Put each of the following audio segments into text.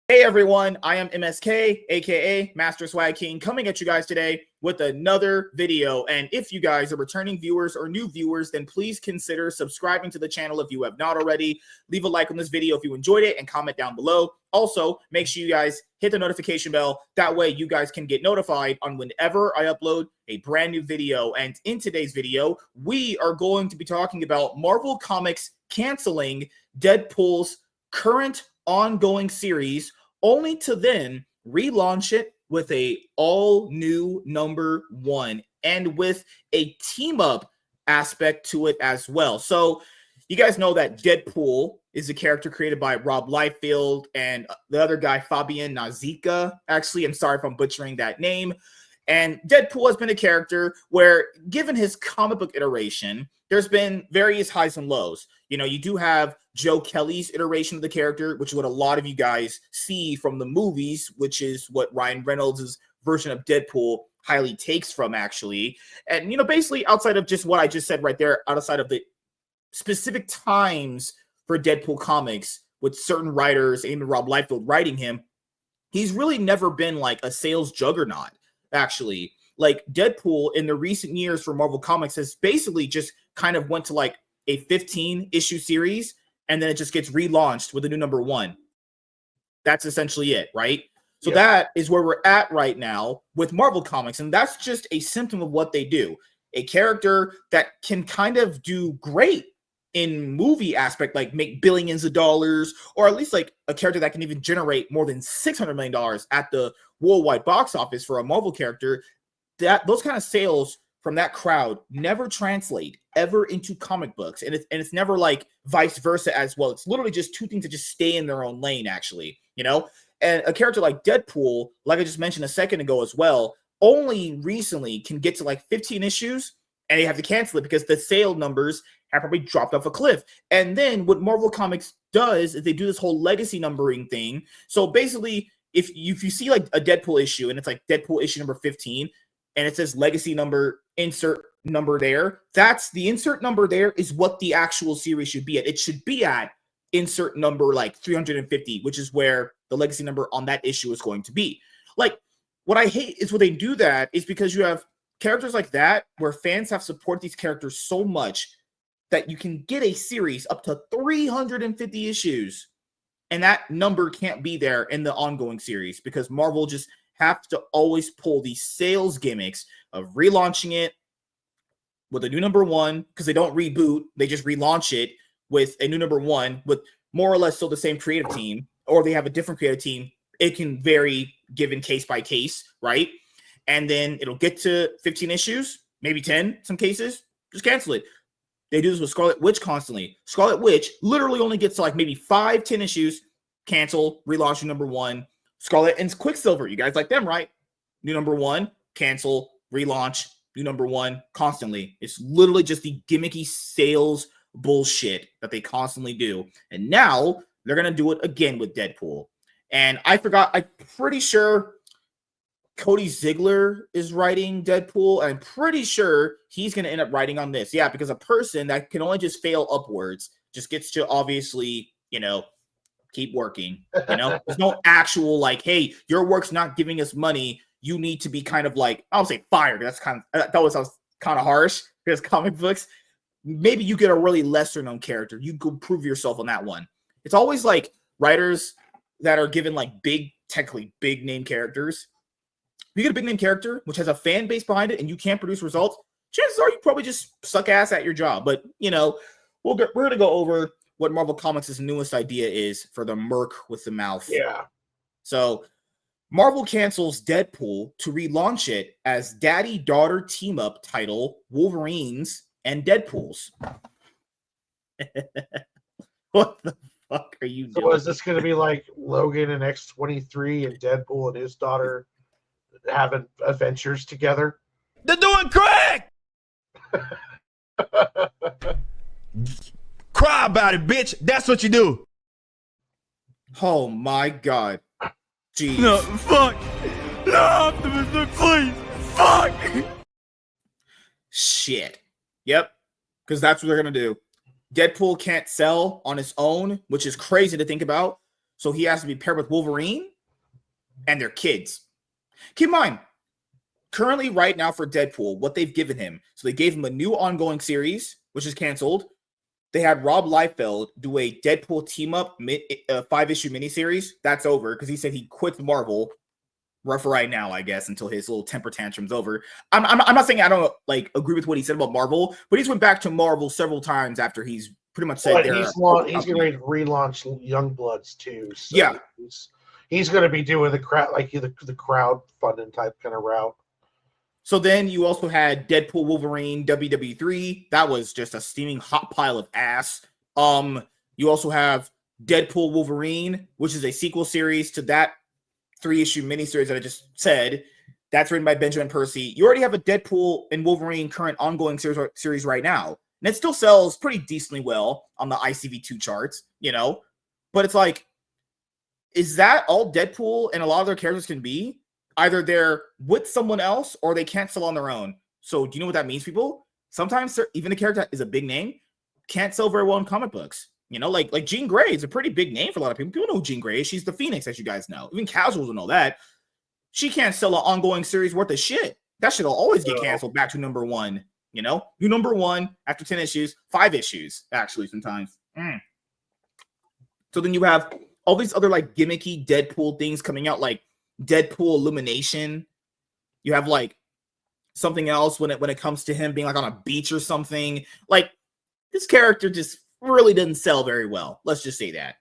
Hey everyone, I am MSK, aka Master Swag King, coming at you guys today with another video. And if you guys are returning viewers or new viewers, then please consider subscribing to the channel if you have not already. Leave a like on this video if you enjoyed it and comment down below. Also, make sure you guys hit the notification bell. That way you guys can get notified on whenever I upload a brand new video. And in today's video, we are going to be talking about Marvel Comics canceling Deadpool's current ongoing series, only to then relaunch it with a all new #1 and with a team up aspect to it as well. So you guys know that Deadpool is a character created by Rob Liefeld and the other guy, Fabian Nicieza. Actually, I'm sorry if I'm butchering that name. And Deadpool has been a character where, given his comic book iteration, there's been various highs and lows. You know, you do have Joe Kelly's iteration of the character, which is what a lot of you guys see from the movies, which is what Ryan Reynolds' version of Deadpool highly takes from, actually. And, you know, basically outside of just what I just said right there, outside of the specific times for Deadpool comics with certain writers, even Rob Liefeld writing him, he's really never been like a sales juggernaut. Actually, like Deadpool in the recent years for Marvel Comics has basically just kind of went to like a 15 issue series and then it just gets relaunched with a new #1. That's essentially it, right? So that is where we're at right now with Marvel Comics, and that's just a symptom of what they do. A character that can kind of do great in movie aspect, like make billions of dollars, or at least like a character that can even generate more than $600 million at the worldwide box office for a Marvel character, that those kind of sales from that crowd never translate ever into comic books. And it's never like vice versa as well. It's literally just two things that just stay in their own lane, actually, you know? And a character like Deadpool, like I just mentioned a second ago as well, only recently can get to like 15 issues and they have to cancel it because the sale numbers have probably dropped off a cliff. And then what Marvel Comics does is they do this whole legacy numbering thing. So basically, if you see like a Deadpool issue and it's like Deadpool issue number 15 and it says legacy number, insert number there, that's the insert number there is what the actual series should be at. It should be at insert number like 350, which is where the legacy number on that issue is going to be. Like, what I hate is when they do that is because you have characters like that where fans have supported these characters so much that you can get a series up to 350 issues and that number can't be there in the ongoing series because Marvel just have to always pull these sales gimmicks of relaunching it with a new #1 because they don't reboot, they just relaunch it with a new #1 with more or less still the same creative team, or they have a different creative team. It can vary given case by case, right? And then it'll get to 15 issues, maybe 10 some cases, just cancel it. They do this with Scarlet Witch constantly. Scarlet Witch literally only gets to like maybe 5-10 issues, cancel, relaunch new #1. Scarlet and Quicksilver, you guys like them, right? New #1, cancel, relaunch, new #1 constantly. It's literally just the gimmicky sales bullshit that they constantly do. And now they're going to do it again with Deadpool. And I forgot, I'm pretty sure Cody Ziegler is writing Deadpool. I'm pretty sure he's going to end up writing on this. Yeah, because a person that can only just fail upwards just gets to obviously, you know, keep working. You know, there's no actual like, hey, your work's not giving us money. You need to be kind of like, I don't say fired. That's kind of, that was kind of harsh because comic books, maybe you get a really lesser known character. You could prove yourself on that one. It's always like writers that are given like big, technically big name characters. If you get a big name character which has a fan base behind it and you can't produce results, chances are you probably just suck ass at your job. But you know, we're going to go over what Marvel Comics' newest idea is for the Merc with the mouth. Yeah. So Marvel cancels Deadpool to relaunch it as daddy-daughter team-up title Wolverines and Deadpools. What the fuck are you doing? So is this going to be like Logan and X-23 and Deadpool and his daughter having adventures together? They're doing crack! Cry about it, bitch. That's what you do. Oh my god. Jeez. No, fuck. No, Optimus, please. Fuck. Shit. Yep. Because that's what they're going to do. Deadpool can't sell on its own, which is crazy to think about. So he has to be paired with Wolverine and their kids. Keep in mind, currently right now for Deadpool, what they've given him. So they gave him a new ongoing series, which is canceled. They had Rob Liefeld do a Deadpool team-up 5-issue miniseries. That's over because he said he quit Marvel for right now, I guess, until his little temper tantrum's over. I'm not saying I don't like agree with what he said about Marvel, but he's went back to Marvel several times after he's pretty much said he's getting ready to relaunch Youngbloods too. So yeah, he's going to be doing the crowd funding type kind of route. So then you also had Deadpool Wolverine WW3. That was just a steaming hot pile of ass. You also have Deadpool Wolverine, which is a sequel series to that 3-issue miniseries that I just said. That's written by Benjamin Percy. You already have a Deadpool and Wolverine current ongoing series right now. And it still sells pretty decently well on the ICV2 charts, you know? But it's like, is that all Deadpool and a lot of their characters can be? Either they're with someone else or they can't sell on their own. So do you know what that means, people? Sometimes even a character that is a big name can't sell very well in comic books. You know, like Jean Grey is a pretty big name for a lot of people. People know who Jean Grey is. She's the Phoenix, as you guys know. Even casuals will know that. She can't sell an ongoing series worth of shit. That shit will always get canceled back to number 1. You know? New number 1 after 10 issues, 5 issues, actually, sometimes. So then you have all these other like gimmicky Deadpool things coming out, like Deadpool Illumination. You have like something else when it comes to him being like on a beach or something. Like this character just really doesn't sell very well. Let's just say that.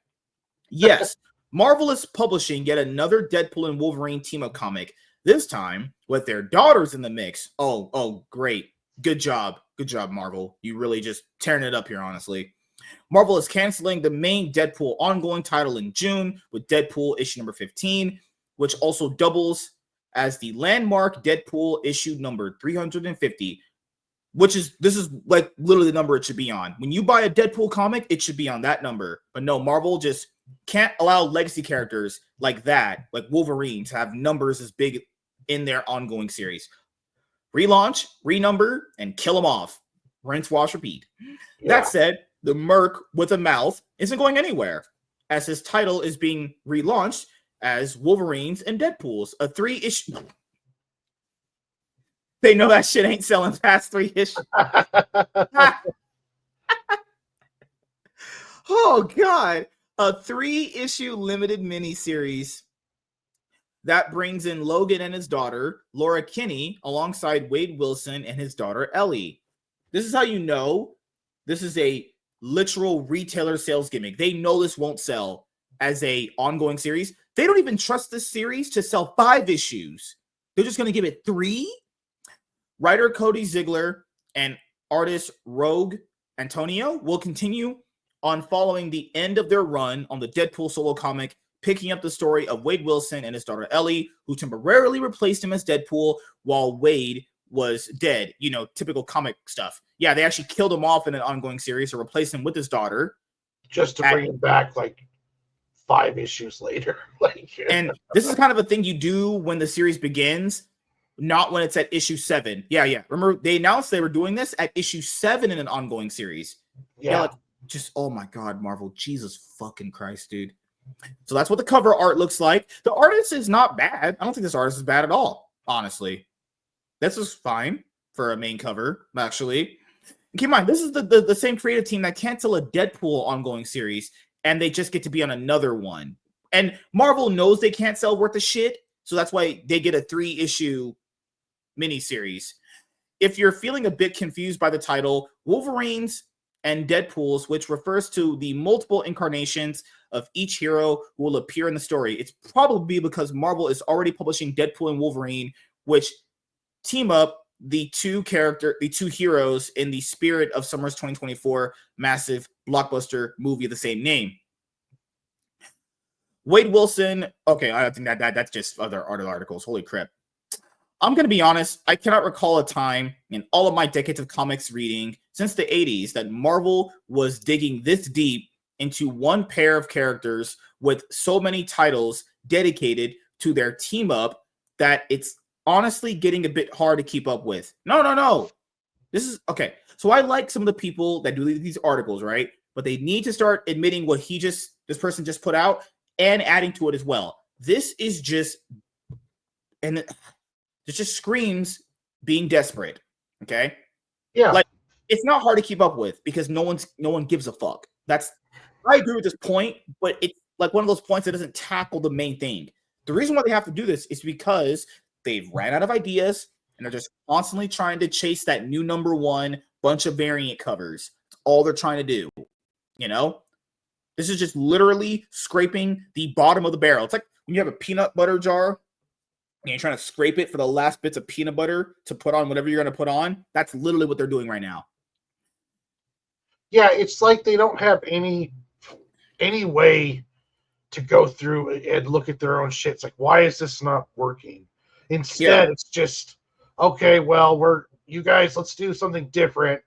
Yes, Marvel is publishing yet another Deadpool and Wolverine team-up comic, this time with their daughters in the mix. Oh, great. Good job. Good job, Marvel. You really just tearing it up here, honestly. Marvel is canceling the main Deadpool ongoing title in June with Deadpool issue number 15, which also doubles as the landmark Deadpool issue number 350, this is like literally the number it should be on. When you buy a Deadpool comic, it should be on that number. But no, Marvel just can't allow legacy characters like that, like Wolverine, to have numbers as big in their ongoing series. Relaunch, renumber, and kill them off. Rinse, wash, repeat. Yeah. That said, the Merc with a mouth isn't going anywhere, as his title is being relaunched as Wolverines and Deadpools, a 3-issue. They know that shit ain't selling past 3 issues. Oh, God. A 3-issue limited miniseries that brings in Logan and his daughter, Laura Kinney, alongside Wade Wilson and his daughter, Ellie. This is how you know this is a literal retailer sales gimmick. They know this won't sell as a ongoing series. They don't even trust this series to sell 5 issues. They're just going to give it 3? Writer Cody Ziegler and artist Rogue Antonio will continue on following the end of their run on the Deadpool solo comic, picking up the story of Wade Wilson and his daughter Ellie, who temporarily replaced him as Deadpool while Wade was dead. You know, typical comic stuff. Yeah, they actually killed him off in an ongoing series to replace him with his daughter. Just to bring him back like 5 issues later. And this is kind of a thing you do when the series begins, not when it's at issue 7. Yeah. Remember, they announced they were doing this at issue 7 in an ongoing series. Yeah. Like, just, oh my God, Marvel. Jesus fucking Christ, dude. So that's what the cover art looks like. The artist is not bad. I don't think this artist is bad at all, honestly. This is fine for a main cover, actually. And keep in mind, this is the same creative team that canceled a Deadpool ongoing series, and they just get to be on another one. And Marvel knows they can't sell worth of shit, so that's why they get a 3-issue miniseries. If you're feeling a bit confused by the title, Wolverines and Deadpools, which refers to the multiple incarnations of each hero who will appear in the story, it's probably because Marvel is already publishing Deadpool and Wolverine, which team up the two heroes in the spirit of summer's 2024 massive blockbuster movie of the same name. Wade Wilson. Okay, I think that's just other articles. Holy crap. I'm going to be honest. I cannot recall a time in all of my decades of comics reading since the 80s that Marvel was digging this deep into one pair of characters with so many titles dedicated to their team up that it's honestly getting a bit hard to keep up with. No. This is okay. So I like some of the people that do these articles, right? But they need to start admitting what this person just put out and adding to it as well. This is just, and it just screams being desperate. Okay. Yeah. Like, it's not hard to keep up with because no one gives a fuck. I agree with this point, but it's like one of those points that doesn't tackle the main thing. The reason why they have to do this is because they've ran out of ideas and they're just constantly trying to chase that new number one bunch of variant covers. That's all they're trying to do. You know, this is just literally scraping the bottom of the barrel. It's like when you have a peanut butter jar and you're trying to scrape it for the last bits of peanut butter to put on whatever you're going to put on. That's literally what they're doing right now. Yeah, it's like they don't have any way to go through and look at their own shit. It's like, why is this not working? Instead, It's just, okay, well, you guys, let's do something different.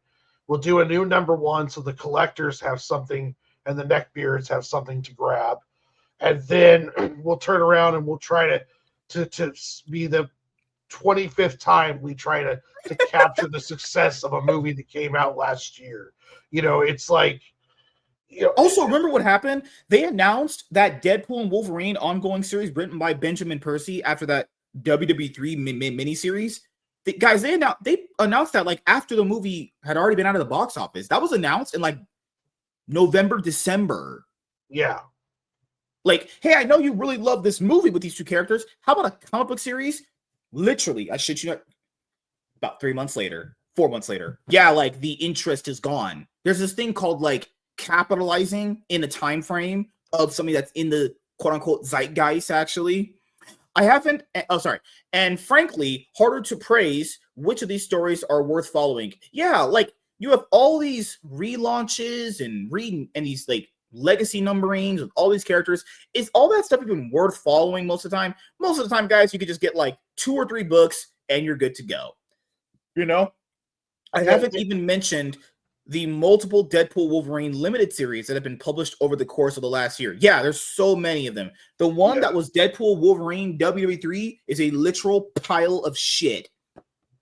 We'll do a new number one so the collectors have something and the neckbeards have something to grab. And then we'll turn around and we'll try to be the 25th time we try to capture the success of a movie that came out last year. You know, it's like, you know. Also, remember what happened? They announced that Deadpool and Wolverine ongoing series written by Benjamin Percy after that WWE miniseries. Guys, they announced that like after the movie had already been out of the box office. That was announced in like November, December. Yeah. Like, hey, I know you really love this movie with these two characters. How about a comic book series? Literally, I shit you not, about 3 months later, 4 months later. Yeah, like the interest is gone. There's this thing called like capitalizing in a time frame of something that's in the quote unquote zeitgeist, actually. And frankly, harder to praise which of these stories are worth following. Yeah, like you have all these relaunches and these like legacy numberings with all these characters. Is all that stuff even worth following most of the time? Most of the time, guys, you could just get like 2 or 3 books and you're good to go. You know? I haven't even mentioned the multiple Deadpool Wolverine limited series that have been published over the course of the last year. Yeah, there's so many of them. The one that was Deadpool Wolverine WWE3 is a literal pile of shit.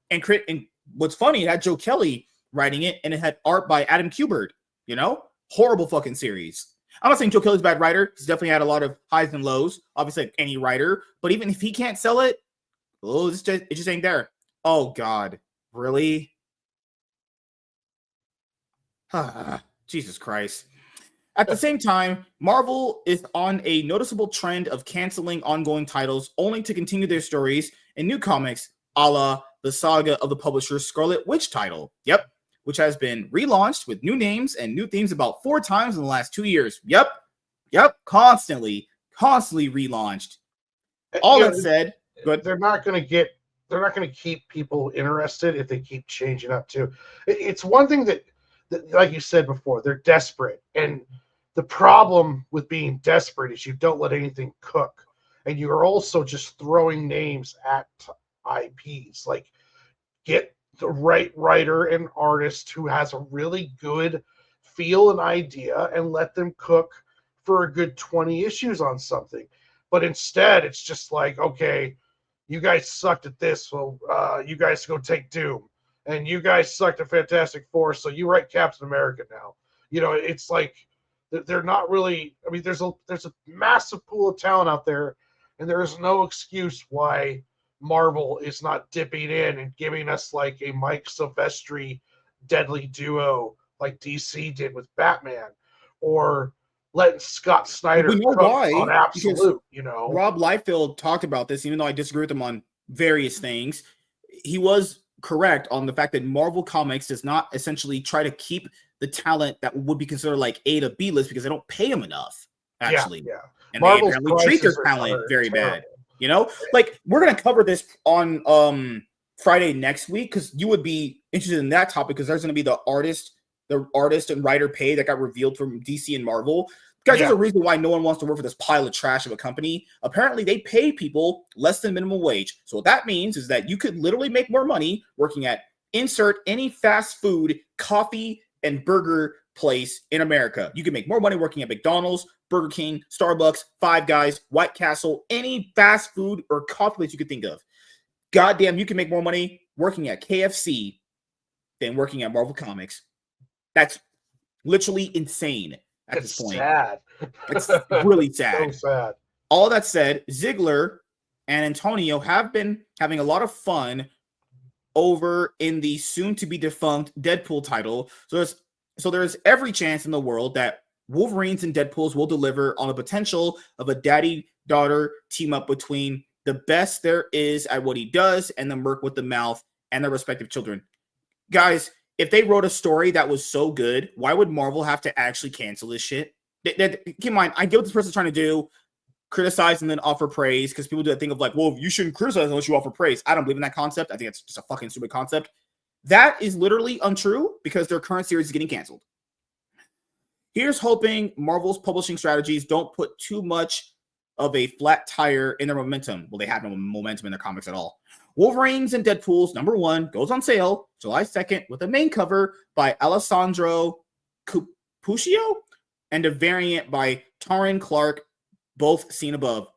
And what's funny, it had Joe Kelly writing it, and it had art by Adam Kubert. You know, horrible fucking series. I'm not saying Joe Kelly's a bad writer. He's definitely had a lot of highs and lows, obviously like any writer. But even if he can't sell it, it just ain't there. Oh God, really? Jesus Christ. At the same time, Marvel is on a noticeable trend of canceling ongoing titles only to continue their stories in new comics, a la the saga of the publisher's Scarlet Witch title. Yep. Which has been relaunched with new names and new themes about 4 times in the last 2 years. Yep. Constantly relaunched. All that said, good. They're not going to keep people interested if they keep changing up too. It's one thing that, like you said before, they're desperate. And the problem with being desperate is you don't let anything cook. And you're also just throwing names at IPs. Like, get the right writer and artist who has a really good feel and idea and let them cook for a good 20 issues on something. But instead, it's just like, okay, you guys sucked at this, so you guys go take Doom. And you guys sucked at Fantastic Four, so you write Captain America now. You know, it's like they're not really. I mean, there's a massive pool of talent out there, and there is no excuse why Marvel is not dipping in and giving us like a Mike Silvestri deadly duo like DC did with Batman, or letting Scott Snyder cook on Absolute. You know, Rob Liefeld talked about this, even though I disagree with him on various things. He was correct on the fact that Marvel Comics does not essentially try to keep the talent that would be considered like A to B list because they don't pay them enough, actually. Yeah. And Marvel's they apparently treat their talent very bad. You know, like we're going to cover this on Friday next week because you would be interested in that topic because there's going to be the artist and writer pay that got revealed from DC and Marvel. Guys, there's a reason why no one wants to work for this pile of trash of a company. Apparently, they pay people less than minimum wage. So what that means is that you could literally make more money working at insert any fast food, coffee, and burger place in America. You can make more money working at McDonald's, Burger King, Starbucks, Five Guys, White Castle, any fast food or coffee place you could think of. Goddamn, you can make more money working at KFC than working at Marvel Comics. That's literally insane. at It's this point. sad. It's really sad. So sad. All that said, Ziggler and Antonio have been having a lot of fun over in the soon-to-be defunct Deadpool title. So there's every chance in the world that Wolverines and Deadpools will deliver on the potential of a daddy-daughter team-up between the best there is at what he does and the merc with the mouth and their respective children. Guys, if they wrote a story that was so good, why would Marvel have to actually cancel this shit? Keep in mind, I get what this person's trying to do, criticize and then offer praise, because people do that thing of like, well, you shouldn't criticize unless you offer praise. I don't believe in that concept. I think it's just a fucking stupid concept. That is literally untrue because their current series is getting canceled. Here's hoping Marvel's publishing strategies don't put too much of a flat tire in their momentum. Well, they have no momentum in their comics at all. Wolverines and Deadpool's #1 goes on sale July 2nd with a main cover by Alessandro Cappuccio and a variant by Taryn Clark, both seen above.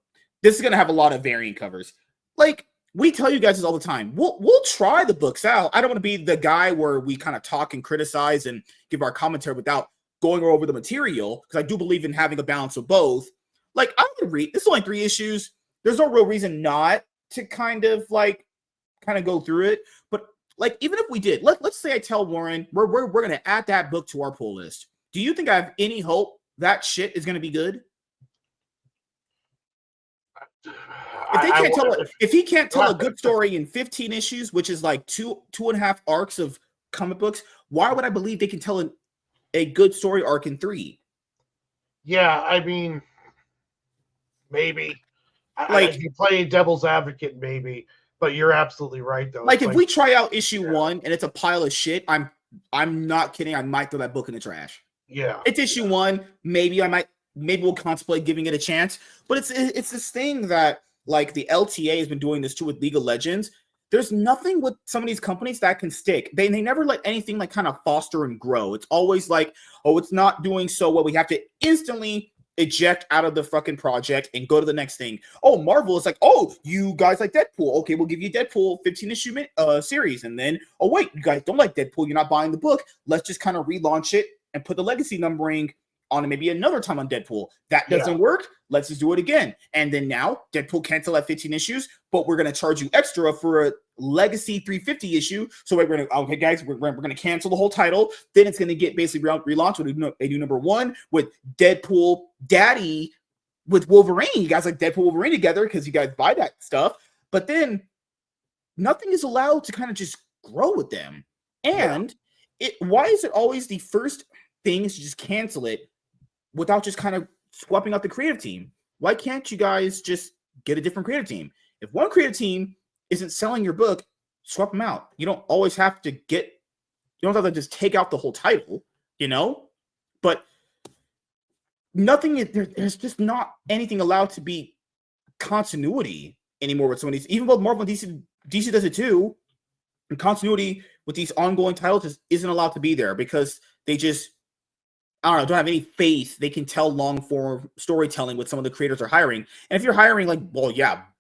This is going to have a lot of variant covers. Like, we tell you guys this all the time. We'll try the books out. I don't want to be the guy where we kind of talk and criticize and give our commentary without going over the material, because I do believe in having a balance of both. Like, I would read, this is only 3 issues. There's no real reason not to kind of go through it. But like, even if we did, let's say I tell Warren, we're going to add that book to our pull list. Do you think I have any hope that shit is going to be good? If he can't tell a good story in 15 issues, which is like two and a half arcs of comic books, why would I believe they can tell a good story arc in 3? Yeah, I mean, maybe. Like, I'd be playing devil's advocate, maybe, but you're absolutely right, though. Like, if we try out issue 1 and it's a pile of shit, I'm not kidding. I might throw that book in the trash. Yeah, it's issue 1. Maybe we'll contemplate giving it a chance. But it's this thing that, like, the LTA has been doing this too with League of Legends. There's nothing with some of these companies that can stick. They never let anything like kind of foster and grow. It's always like, oh, it's not doing so well, we have to instantly eject out of the fucking project and go to the next thing. Oh, Marvel is like, oh, you guys like Deadpool. Okay, we'll give you Deadpool 15-issue series. And then, oh, wait, you guys don't like Deadpool. You're not buying the book. Let's just kind of relaunch it and put the legacy numbering on it maybe another time on Deadpool. That doesn't work. Let's just do it again. And then now Deadpool canceled at 15 issues, but we're going to charge you extra for a legacy 350 issue. So we're going to, okay, guys, we're going to cancel the whole title. Then it's going to get basically relaunched with a new #1 with Deadpool Daddy with Wolverine. You guys like Deadpool Wolverine together because you guys buy that stuff. But then nothing is allowed to kind of just grow with them. And why is it always the first thing is to just cancel it without just kind of swapping out the creative team? Why can't you guys just get a different creative team? If one creative team isn't selling your book, swap them out. You don't always have to just take out the whole title, But there's just not anything allowed to be continuity anymore with some of these. Even though Marvel and DC does it too, and continuity with these ongoing titles just isn't allowed to be there because they just, don't have any faith they can tell long form storytelling with some of the creators are hiring. And if you're hiring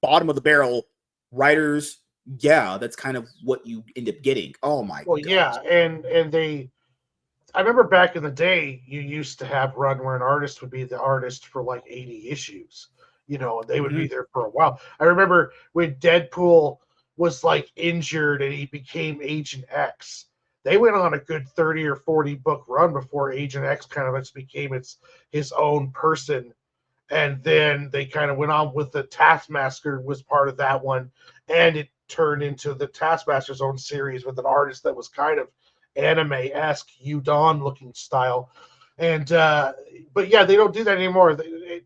bottom of the barrel writers, that's kind of what you end up getting. Oh my god. Yeah, and I remember back in the day, you used to have run where an artist would be the artist for like 80 issues, and they would be there for a while. I remember when Deadpool was like injured and he became Agent X. They went on a good 30 or 40 book run before Agent X kind of became his own person. And then they kind of went on with the Taskmaster was part of that one. And it turned into the Taskmaster's own series with an artist that was kind of anime-esque, Udon looking style. And, but yeah, they don't do that anymore.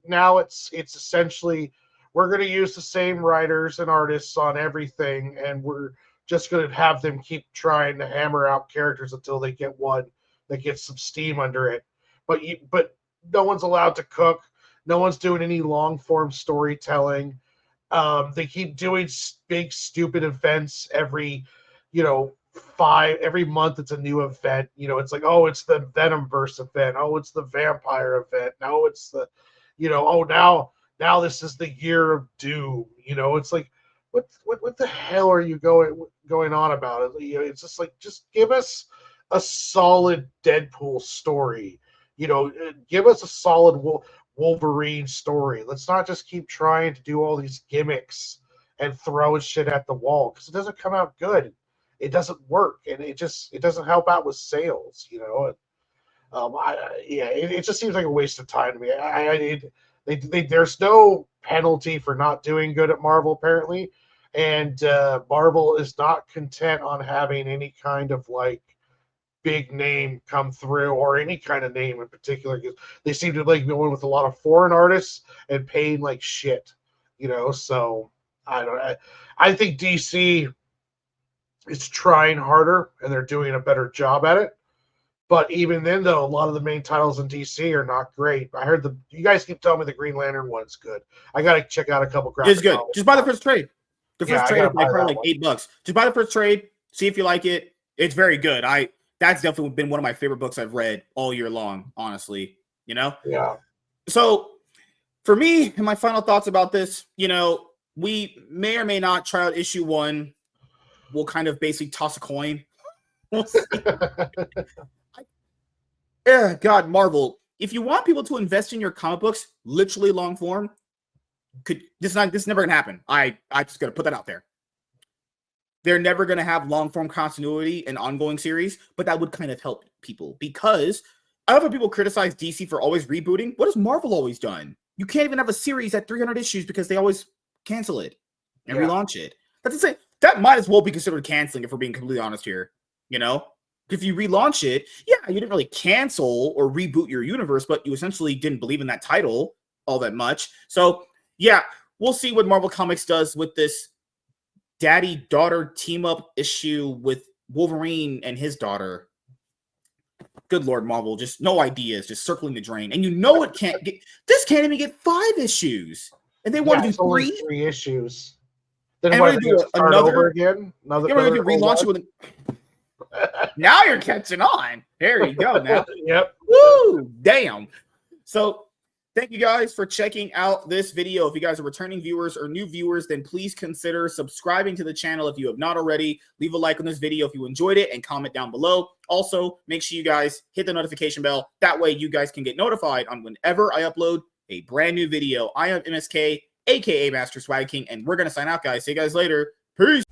Now it's essentially, we're going to use the same writers and artists on everything. And we're just going to have them keep trying to hammer out characters until they get one that gets some steam under it. But no one's allowed to cook. No one's doing any long form storytelling. They keep doing big stupid events every month. It's a new event. It's like, oh, it's the Venomverse event. Oh, it's the vampire event. No, it's the, now this is the year of Doom. It's like, what the hell are you going on about it? It's just like, just give us a solid Deadpool story. Give us a solid Wolverine story. Let's not just keep trying to do all these gimmicks and throwing shit at the wall, because it doesn't come out good. It doesn't work, and it doesn't help out with sales. It just seems like a waste of time to me. There's no penalty for not doing good at Marvel, apparently, and Marvel is not content on having any kind of like big name come through, or any kind of name in particular, because they seem to like going with a lot of foreign artists and paying like shit. So I think DC is trying harder and they're doing a better job at it. But even then, though, a lot of the main titles in DC are not great. I heard you guys keep telling me the Green Lantern one's good. I got to check out a couple graphic It's good. novels. Just buy the first trade. The first trade is probably like one. $8. Just buy the first trade. See if you like it. It's very good. That's definitely been one of my favorite books I've read all year long, honestly. Yeah. So for me, and my final thoughts about this, we may or may not try out issue 1. We'll kind of basically toss a coin. We'll see. Yeah, God, Marvel. If you want people to invest in your comic books, literally long form, this is never gonna happen. I just gotta put that out there. They're never gonna have long form continuity and ongoing series, but that would kind of help people, because I love when people criticize DC for always rebooting. What has Marvel always done? You can't even have a series at 300 issues because they always cancel it and relaunch it. That's insane. That might as well be considered canceling, if we're being completely honest here. If you relaunch it, you didn't really cancel or reboot your universe, but you essentially didn't believe in that title all that much. So, we'll see what Marvel Comics does with this daddy-daughter team-up issue with Wolverine and his daughter. Good Lord, Marvel, just no ideas, just circling the drain. And it can't get, this can't even get 5 issues. And they want to do 3? 3 issues. Then and what, we're going to do start over again? We're going to relaunch it with Now you're catching on. There you go. Now, Yep. Woo! Damn. So, thank you guys for checking out this video. If you guys are returning viewers or new viewers, then please consider subscribing to the channel if you have not already. Leave a like on this video if you enjoyed it and comment down below. Also, make sure you guys hit the notification bell. That way, you guys can get notified on whenever I upload a brand new video. I am MSK, aka Master Swag King, and we're going to sign out, guys. See you guys later. Peace.